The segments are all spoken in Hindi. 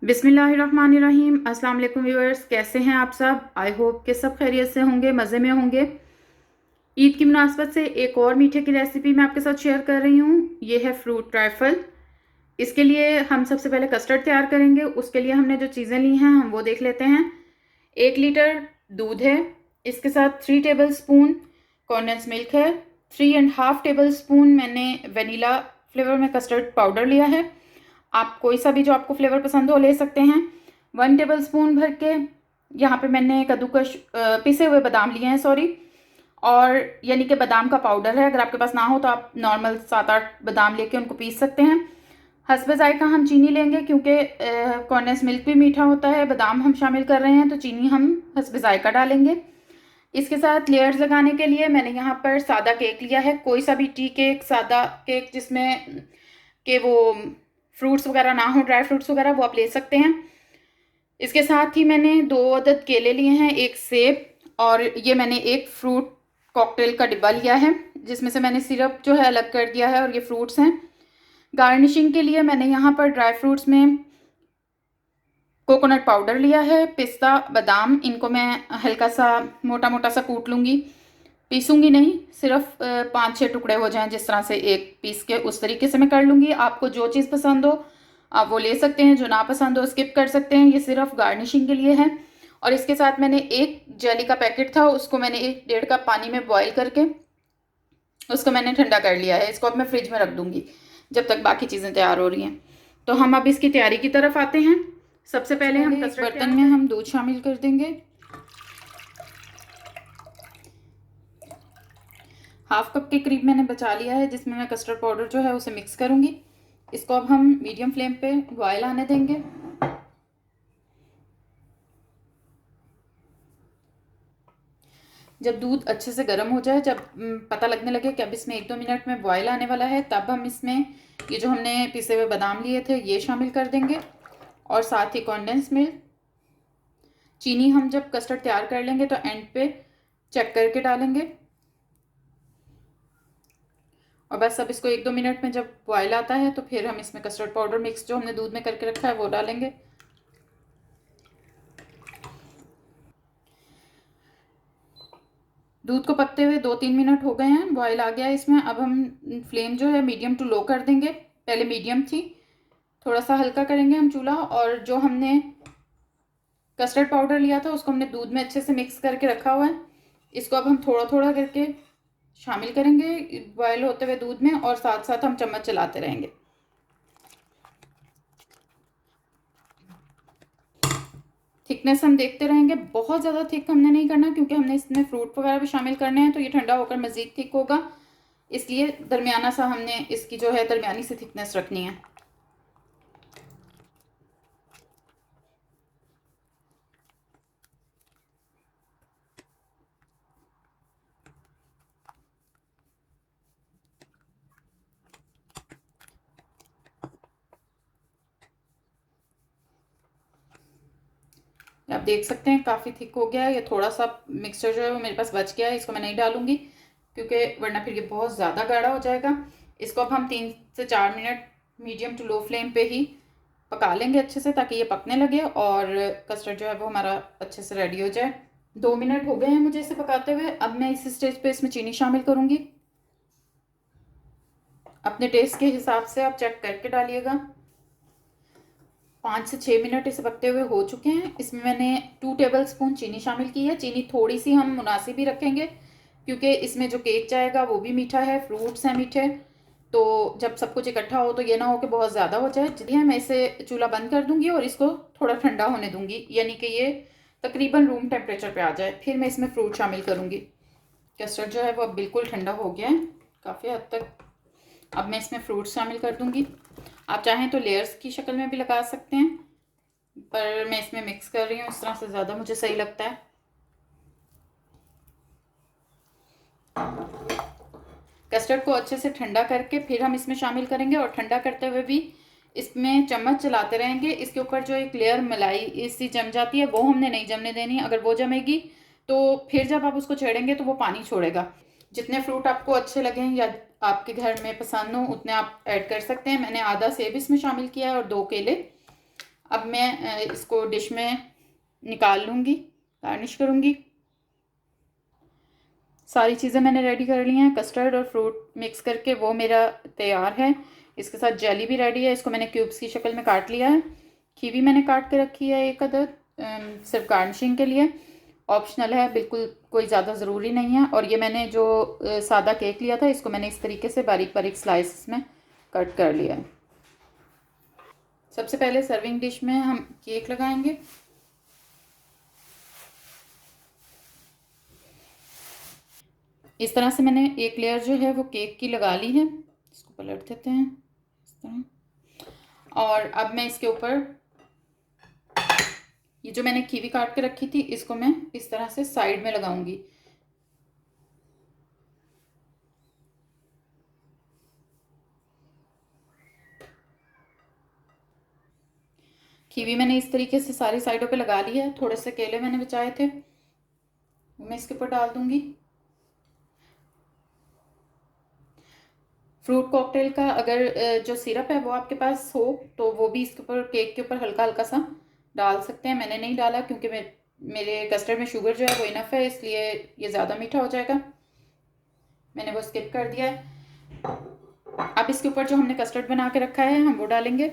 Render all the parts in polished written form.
बिस्मिल्लाहिर्रहमानिर्रहीम। अस्सलाम वालेकुम व्यूअर्स, कैसे हैं आप सब? आई होप कि सब खैरियत से होंगे, मज़े में होंगे। ईद की मुनासबत से एक और मीठे की रेसिपी मैं आपके साथ शेयर कर रही हूँ। ये है फ्रूट ट्राइफल। इसके लिए हम सबसे पहले कस्टर्ड तैयार करेंगे। उसके लिए हमने जो चीज़ें ली हैं हम वो देख लेते हैं। 1 लीटर दूध है, इसके साथ 3 टेबल स्पून कॉन्डेंस मिल्क है, 3.5 टेबल स्पून मैंने वनीला फ्लेवर में कस्टर्ड पाउडर लिया है। आप कोई सा भी जो आपको फ्लेवर पसंद हो ले सकते हैं। 1 टेबल स्पून भर के यहाँ पे मैंने कद्दूकश पिसे हुए बादाम लिए हैं, सॉरी, और यानी कि बादाम का पाउडर है। अगर आपके पास ना हो तो आप नॉर्मल 7-8 बादाम लेके उनको पीस सकते हैं। हस्बे जायका हम चीनी लेंगे, क्योंकि कॉन्डेंस मिल्क भी मीठा होता है, बादाम हम शामिल कर रहे हैं तो चीनी हम हस्बे जायका डालेंगे। इसके साथ लेयर्स लगाने के लिए मैंने यहाँ पर सादा केक लिया है, कोई सा भी टी केक, सादा केक जिसमें कि वो फ्रूट्स वगैरह ना हो, ड्राई फ्रूट्स वगैरह, वो आप ले सकते हैं। इसके साथ ही मैंने 2 अदद केले लिए हैं, 1 सेब, और ये मैंने एक फ्रूट कॉकटेल का डिब्बा लिया है जिसमें से मैंने सिरप जो है अलग कर दिया है, और ये फ्रूट्स हैं। गार्निशिंग के लिए मैंने यहाँ पर ड्राई फ्रूट्स में कोकोनट पाउडर लिया है, पिस्ता, बादाम, इनको मैं हल्का सा मोटा मोटा सा कूट लूँगी, पीसूंगी नहीं, सिर्फ 5-6 टुकड़े हो जाएं जिस तरह से एक पीस के, उस तरीके से मैं कर लूँगी। आपको जो चीज़ पसंद हो आप वो ले सकते हैं, जो ना पसंद हो स्किप कर सकते हैं। ये सिर्फ गार्निशिंग के लिए है। और इसके साथ मैंने एक जेली का पैकेट था, उसको मैंने 1-1.5 कप पानी में बॉयल करके उसको मैंने ठंडा कर लिया है। इसको अब मैं फ्रिज में रख दूँगी जब तक बाकी चीज़ें तैयार हो रही हैं। तो हम अब इसकी तैयारी की तरफ आते हैं। सबसे पहले हम एक बर्तन में हम दूध शामिल कर देंगे। 1/2 कप के करीब मैंने बचा लिया है, जिसमें मैं कस्टर्ड पाउडर जो है उसे मिक्स करूँगी। इसको अब हम मीडियम फ्लेम पे बॉयल आने देंगे। जब दूध अच्छे से गर्म हो जाए, जब पता लगने लगे कि अब इसमें 1-2 मिनट में बॉयल आने वाला है, तब हम इसमें ये जो हमने पिसे हुए बादाम लिए थे ये शामिल कर देंगे, और साथ ही कॉन्डेंस मिल्क। चीनी हम जब कस्टर्ड तैयार कर लेंगे तो एंड पे चेक करके डालेंगे। और बस अब इसको 1-2 मिनट में जब बॉयल आता है तो फिर हम इसमें कस्टर्ड पाउडर मिक्स जो हमने दूध में करके रखा है वो डालेंगे। दूध को पकते हुए 2-3 मिनट हो गए हैं, बॉयल आ गया है इसमें। अब हम फ्लेम जो है मीडियम टू लो कर देंगे। पहले मीडियम थी, थोड़ा सा हल्का करेंगे हम चूल्हा, और जो हमने कस्टर्ड पाउडर लिया था उसको हमने दूध में अच्छे से मिक्स करके रखा हुआ है। इसको अब हम थोड़ा थोड़ा करके शामिल करेंगे बॉयल होते हुए दूध में, और साथ साथ हम चम्मच चलाते रहेंगे। थिकनेस हम देखते रहेंगे, बहुत ज़्यादा थिक हमने नहीं करना, क्योंकि हमने इसमें फ्रूट वगैरह भी शामिल करने हैं तो ये ठंडा होकर मज़ीद थिक होगा, इसलिए दरमियाना सा हमने इसकी जो है दरमियानी सी थिकनेस रखनी है। आप देख सकते हैं काफ़ी थिक हो गया है। ये थोड़ा सा मिक्सचर जो है वो मेरे पास बच गया है, इसको मैं नहीं डालूंगी क्योंकि वरना फिर ये बहुत ज़्यादा गाढ़ा हो जाएगा। इसको अब हम 3 से 4 minute medium to low flame पे ही पका लेंगे अच्छे से, ताकि ये पकने लगे और कस्टर्ड जो है वो हमारा अच्छे से रेडी हो जाए। 2 मिनट हो गए हैं मुझे इसे पकाते हुए। अब मैं इस स्टेज पे इसमें चीनी शामिल करूँगी। अपने टेस्ट के हिसाब से आप चेक करके डालिएगा। 5 से 6 मिनट इसे पकते हुए हो चुके हैं। इसमें मैंने 2 टेबल स्पून चीनी शामिल की है। चीनी थोड़ी सी हम मुनासिब ही रखेंगे, क्योंकि इसमें जो केक जाएगा वो भी मीठा है, फ्रूट्स हैं मीठे, तो जब सब कुछ इकट्ठा हो तो ये ना हो कि बहुत ज़्यादा हो जाए। जितनी मैं इसे चूल्हा बंद कर दूंगी और इसको थोड़ा ठंडा होने दूंगी, यानी कि ये तकरीबन रूम टेम्परेचर पे आ जाए, फिर मैं इसमें फ्रूट शामिल करूँगी। कस्टर्ड जो है वो अब बिल्कुल ठंडा हो गया है काफ़ी हद तक। अब मैं इसमें फ्रूट्स शामिल कर दूंगी। आप चाहें तो लेयर्स की शक्ल में भी लगा सकते हैं, पर मैं इसमें मिक्स कर रही हूँ, इस तरह से ज़्यादा मुझे सही लगता है। कस्टर्ड को अच्छे से ठंडा करके फिर हम इसमें शामिल करेंगे, और ठंडा करते हुए भी इसमें चम्मच चलाते रहेंगे। इसके ऊपर जो एक लेयर मलाई इससे जम जाती है वो हमने नहीं जमने देनी। अगर वो जमेगी तो फिर जब आप उसको छेड़ेंगे तो वो पानी छोड़ेगा। जितने फ्रूट आपको अच्छे लगें या आपके घर में पसंद हो उतने आप ऐड कर सकते हैं। मैंने आधा सेब इसमें शामिल किया है और 2 केले। अब मैं इसको डिश में निकाल लूँगी, गार्निश करूँगी। सारी चीज़ें मैंने रेडी कर ली हैं, कस्टर्ड और फ्रूट मिक्स करके वो मेरा तैयार है। इसके साथ जेली भी रेडी है, इसको मैंने क्यूब्स की शक्ल में काट लिया है। कीवी मैंने काट के रखी है एक अदद, सिर्फ गार्निशिंग के लिए, ऑप्शनल है, बिल्कुल कोई ज़्यादा ज़रूरी नहीं है। और ये मैंने जो सादा केक लिया था, इसको मैंने इस तरीके से बारीक बारीक स्लाइस में कट कर लिया है। सबसे पहले सर्विंग डिश में हम केक लगाएंगे। इस तरह से मैंने एक लेयर जो है वो केक की लगा ली है। इसको पलट देते हैं इस तरह। और अब मैं इसके ऊपर ये जो मैंने कीवी काट के रखी थी, इसको मैं इस तरह से साइड में लगाऊंगी। कीवी मैंने इस तरीके से सारी साइडों पे लगा ली है। थोड़े से केले मैंने बचाए थे, वो मैं इसके ऊपर डाल दूंगी। फ्रूट कॉकटेल का अगर जो सिरप है वो आपके पास हो तो वो भी इसके ऊपर, केक के ऊपर हल्का हल्का सा डाल सकते हैं। मैंने नहीं डाला क्योंकि मेरे कस्टर्ड में शुगर जो है वो इनफ है, इसलिए ये ज़्यादा मीठा हो जाएगा, मैंने वो स्किप कर दिया है। अब इसके ऊपर जो हमने कस्टर्ड बना के रखा है हम वो डालेंगे।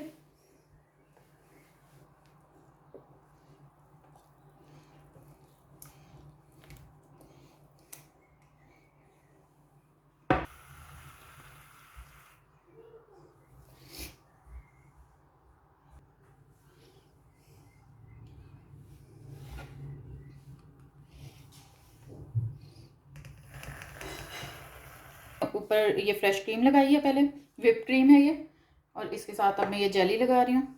ऊपर ये फ्रेश क्रीम लगाई है, पहले व्हिप क्रीम है ये, और इसके साथ अब मैं ये जेली लगा रही हूँ।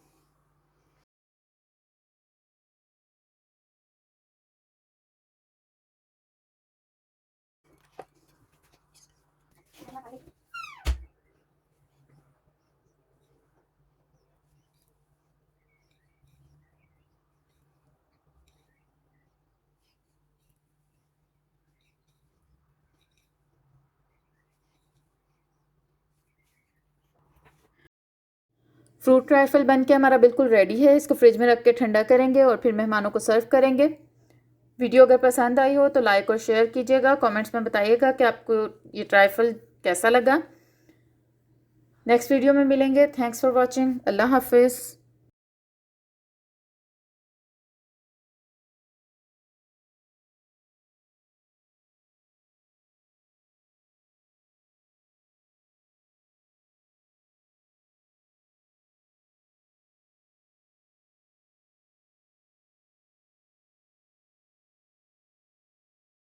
फ्रूट ट्राइफल बन के हमारा बिल्कुल रेडी है। इसको फ्रिज में रख के ठंडा करेंगे और फिर मेहमानों को सर्व करेंगे। वीडियो अगर पसंद आई हो तो लाइक और शेयर कीजिएगा, कमेंट्स में बताइएगा कि आपको ये ट्राइफल कैसा लगा। नेक्स्ट वीडियो में मिलेंगे। Thanks for watching. अल्लाह हाफिज़।